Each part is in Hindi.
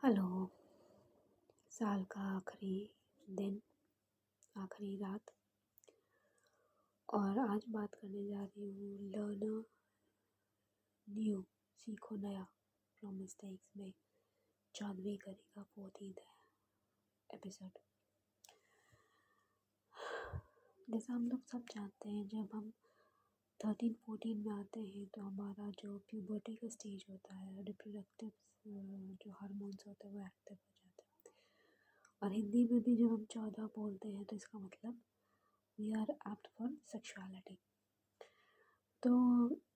हेलो। साल का आखिरी दिन, आखिरी रात, और आज बात करने जा रही हूँ लर्न न्यू, सीखो नया, फ्रॉम मिस्टेक्स में 14वीं कड़ी का 14th एपिसोड। जैसा हम लोग सब जानते हैं, जब हम 13-14 में आते हैं तो हमारा जो प्यूबर्टी का स्टेज होता है, रिप्रोडक्टिव जो हार्मोन्स होते हैं वो एक्टिव हो जाते हैं। और हिंदी में भी जब हम 14 बोलते हैं तो इसका मतलब we are apt for sexuality. तो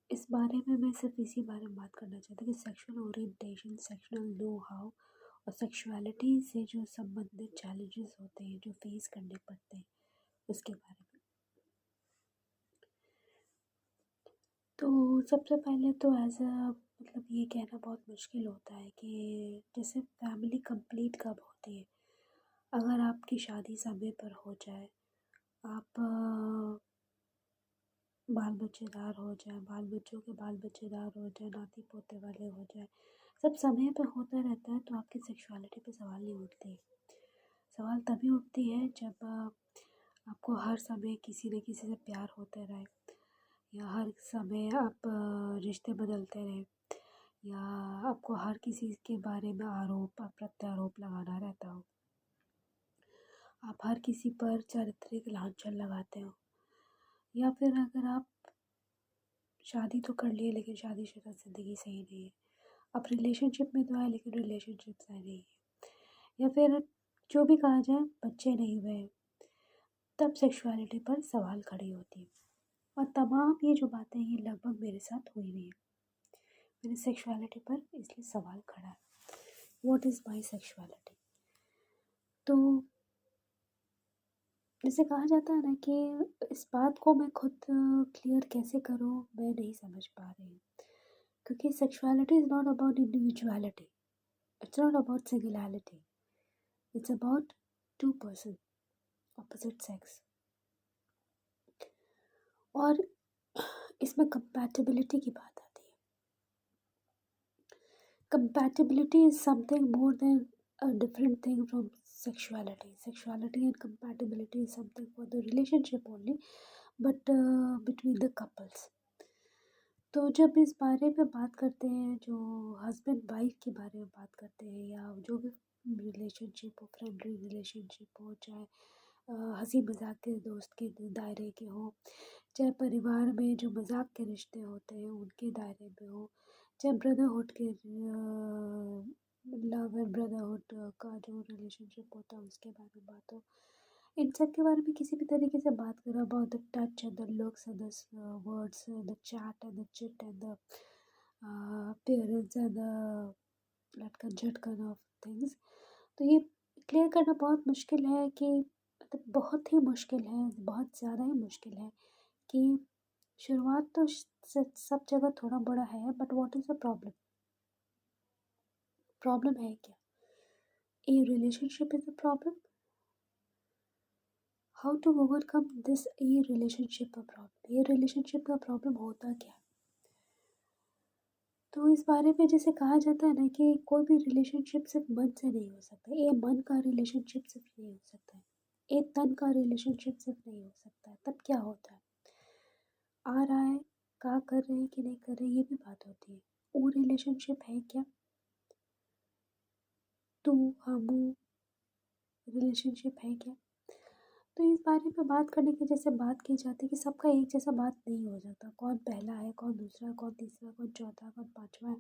इस बारे में मैं सिर्फ इसी बारे में बात करना चाहती हूँ कि sexual orientation, sexual know how और सेक्सुअलिटी से जो संबंधित चैलेंजेस होते हैं जो फेस करने पड़ते हैं उसके बारे में। तो सबसे पहले तो मतलब ये कहना बहुत मुश्किल होता है कि जैसे फैमिली कंप्लीट कब होती है। अगर आपकी शादी समय पर हो जाए, आप बाल बच्चेदार हो जाए, बाल बच्चों के बाल बच्चेदार हो जाए, नाती पोते वाले हो जाए, सब समय पे होता रहता है, तो आपकी सेक्सुअलिटी पे सवाल नहीं उठते। सवाल तभी उठती है जब आपको हर समय किसी न किसी से प्यार होते रहे, या हर समय आप रिश्ते बदलते रहे, या आपको हर किसी के बारे में आरोप और प्रत्यारोप लगाना रहता हो, आप हर किसी पर चारित्रिक लांछन लगाते हो, या फिर अगर आप शादी तो कर लिए लेकिन शादीशुदा ज़िंदगी सही नहीं है, आप रिलेशनशिप में तो आए लेकिन रिलेशनशिप सही नहीं है, या फिर जो भी कहा जाए बच्चे नहीं हुए, तब सेक्सुअलिटी पर सवाल खड़ी होती है। और तमाम ये जो बातें ये लगभग मेरे साथ हुई हुई है। मेरे सेक्सुअलिटी पर इसलिए सवाल खड़ा है, व्हाट इज़ माई सेक्सुअलिटी। तो जैसे कहा जाता है ना कि इस बात को मैं खुद क्लियर कैसे करूँ, मैं नहीं समझ पा रही हूँ। क्योंकि sexuality is not about individuality, it's not about singularity, it's about two person, opposite sex. और इसमें compatibility की बात आती है। Compatibility is something more than a different thing from sexuality. Sexuality and compatibility is something for the relationship only, but between the couples. तो जब इस बारे में बात करते हैं, जो हस्बैंड वाइफ के बारे में बात करते हैं, या जो भी रिलेशनशिप हो, फ्रेंडली रिलेशनशिप हो, चाहे हंसी मजाक के दोस्त के दायरे के हो, चाहे परिवार में जो मजाक के रिश्ते होते हैं उनके दायरे में हो, चाहे ब्रदरहुड के लव एंड ब्रदरहुड का जो रिलेशनशिप होता है उसके बारे में बात हो, इन सब के बारे में किसी भी तरीके से बात करो, about the touch and the looks and the words and the chat and the chit and the appearance and the लटकन झटकन ऑफ थिंग्स। तो ये क्लियर करना बहुत मुश्किल है कि मतलब बहुत ही मुश्किल है, बहुत ज़्यादा ही मुश्किल है कि शुरुआत तो सब जगह थोड़ा बड़ा है, but what is the problem. Problem है क्या? A relationship is the problem. How to overcome this a relationship का प्रॉब्लम। ये रिलेशनशिप का प्रॉब्लम होता क्या? तो इस बारे में जैसे कहा जाता है ना कि कोई भी रिलेशनशिप सिर्फ मन से नहीं हो सकता, ये मन का रिलेशनशिप सिर्फ नहीं हो सकता है, एक तन का रिलेशनशिप सिर्फ नहीं हो सकता है। तब क्या होता है, आ रहा है, क्या कर रहे हैं कि नहीं कर रहे, ये भी बात होती है। वो रिलेशनशिप है क्या? तू हम रिलेशनशिप है क्या? तो इस बारे में बात करने की जैसे बात की जाती है कि सबका एक जैसा बात नहीं हो जाता, कौन पहला है, कौन दूसरा, कौन तीसरा, कौन चौथा, कौन पाँचवा है।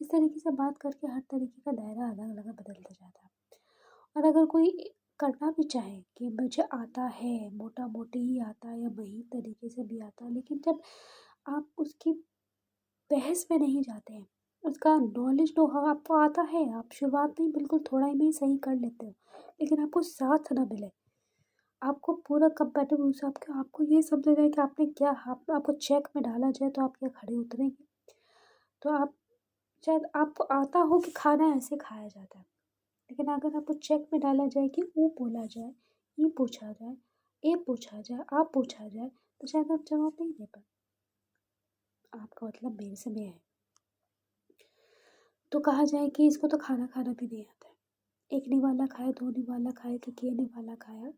इस तरीके से बात करके हर तरीके का दायरा अलग अलग बदलता जाता है। और अगर कोई करना भी चाहे कि मुझे आता है, मोटा मोटी ही आता है या वही तरीके से भी आता है, लेकिन जब आप उसकी बहस में नहीं जाते हैं, उसका नॉलेज तो हाँ आपको आता है, आप शुरुआत में बिल्कुल थोड़ा ही में सही कर लेते हो, लेकिन आपको साथ ना मिले, आपको पूरा कंपेटेबल से आपको ये समझना है कि आपने क्या, आपको चेक में डाला जाए तो आप क्या खड़े उतरेंगे। तो आप शायद आपको आता हो कि खाना ऐसे खाया जाता है, लेकिन अगर आपको चेक में डाला जाए कि वो बोला जाए, ये पूछा जाए, ए पूछा जाए, आप पूछा जाए, तो शायद आप जवाब नहीं दे पाए। आपका मतलब मेरे से में है। तो कहा जाए कि इसको तो खाना खाना भी नहीं आता है। एक निवाला खाया, दो निवाला खाया कि के निवाला खाया,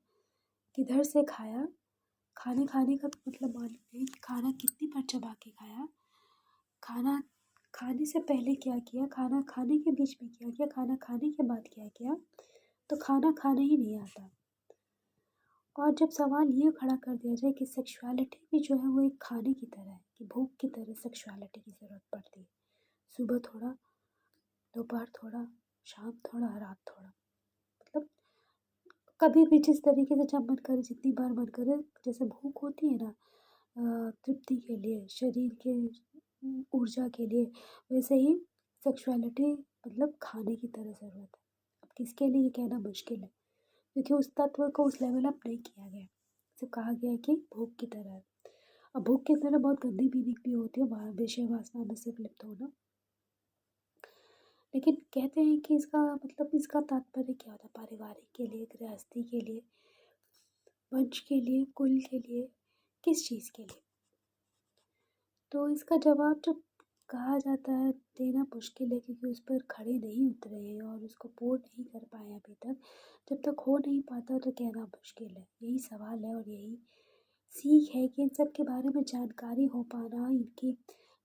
किधर से खाया, खाने खाने का मतलब मालूम नहीं कि खाना कितनी बार चबा के खाया, खाना खाने से पहले क्या किया, खाना खाने के बीच में क्या किया, खाना खाने के बाद क्या किया, तो खाना खाना ही नहीं आता। और जब सवाल ये खड़ा कर दिया जाए कि सेक्सुअलिटी भी जो है वो एक खाने की तरह है, कि भूख की तरह सेक्सुअलिटी की ज़रूरत पड़ती है, सुबह थोड़ा, दोपहर थोड़ा, शाम थोड़ा, रात थोड़ा, मतलब कभी भी जिस तरीके से जब मन करे, जितनी बार मन करे, जैसे भूख होती है ना तृप्ति के लिए, शरीर के ऊर्जा के लिए, वैसे ही सेक्सुअलिटी मतलब खाने की तरह ज़रूरत है। अब किसके लिए ये कहना मुश्किल है, क्योंकि उस तत्व को उस लेवल अप नहीं किया गया है। सिर्फ कहा गया है कि भूख की तरह है। अब भूख की तरह बहुत गंदी मीनिंग भी होती है, विषय वासना में सिर्फ लिप्त होना। लेकिन कहते हैं कि इसका मतलब, इसका तात्पर्य क्या होता है पारिवारिक के लिए, गृहस्थी के लिए, वंश के लिए, कुल के लिए, किस चीज़ के लिए? तो इसका जवाब जब कहा जाता है देना मुश्किल है, क्योंकि उस पर खड़े नहीं उतरे हैं और उसको पूर्ण नहीं कर पाए अभी तक। जब तक हो नहीं पाता तो कहना मुश्किल है, यही सवाल है और यही सीख है कि इन सब के बारे में जानकारी हो पाना, इनके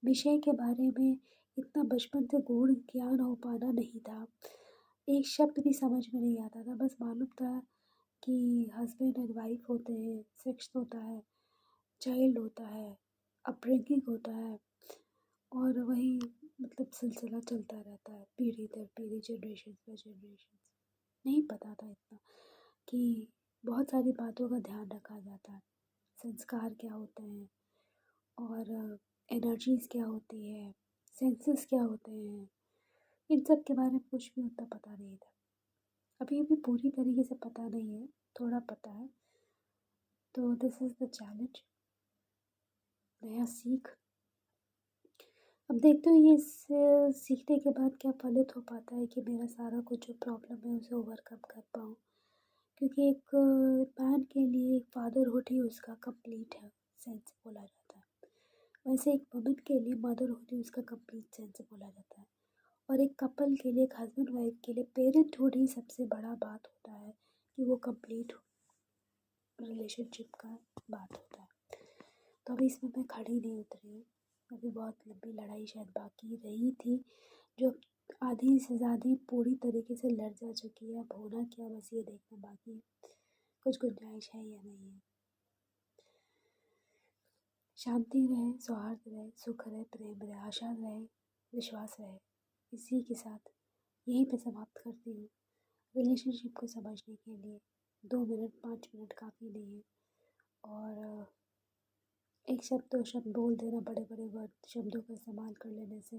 विषय के बारे में इतना बचपन से गूढ़ ज्ञान हो पाना नहीं था। एक शब्द भी समझ में नहीं आता था, बस मालूम था कि हस्बैंड एंड वाइफ होते हैं, सेक्स होता है, चाइल्ड होता है, अपब्रिंगिंग होता है, और वही मतलब सिलसिला चलता रहता है पीढ़ी दर पीढ़ी, जनरेशन बाय जनरेशन। नहीं पता था इतना कि बहुत सारी बातों का ध्यान रखा जाता है, संस्कार क्या होते हैं और एनर्जीज क्या होती है, सेंसेस क्या होते हैं, इन सब के बारे में कुछ भी उतना पता नहीं था। अभी भी पूरी तरीके से पता नहीं है, थोड़ा पता है। तो दिस इज़ द चैलेंज, नया सीख। अब देखते हो ये सीखने के बाद क्या फलित हो पाता है कि मेरा सारा कुछ जो प्रॉब्लम है उसे ओवरकम कर पाऊँ, क्योंकि एक मैन के लिए एक फादरहुड ही उसका कंप्लीट है सेंस बोला जाता है, वैसे एक वुमन के लिए मदरहुड ही उसका कंप्लीट सेंस बोला जाता है, और एक कपल के लिए, एक हस्बैंड वाइफ के लिए पेरेंटहुड ही सबसे बड़ा बात होता है कि वो कंप्लीट रिलेशनशिप का बात होता है। तो अभी इसमें मैं खड़ी नहीं उतरी हूँ, अभी बहुत लंबी लड़ाई शायद बाकी रही थी, जो आधी से ज़्यादा पूरी तरीके से लड़ जा चुकी है। अब होना क्या, बस ये देखना बाकी है, कुछ गुंजाइश है या नहीं है। शांति रहे, सौहार्द रहे, सुख रहे, प्रेम रहे, आशा रहे, विश्वास रहे। इसी के साथ यहीं पे समाप्त करती हूँ। रिलेशनशिप को समझने के लिए 2 मिनट 5 मिनट काफ़ी नहीं है, और एक शब्द दो शब्द बोल देना, बड़े बड़े वर्ड शब्दों का इस्तेमाल कर लेने से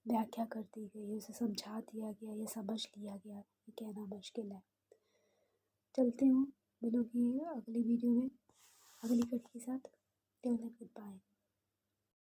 व्याख्या कर दी गई, उसे समझा दिया गया या समझ लिया गया, ये कहना मुश्किल है। चलती हूँ, मिलूँगी अगली वीडियो में अगली कड़ी के साथ। Till then good bye.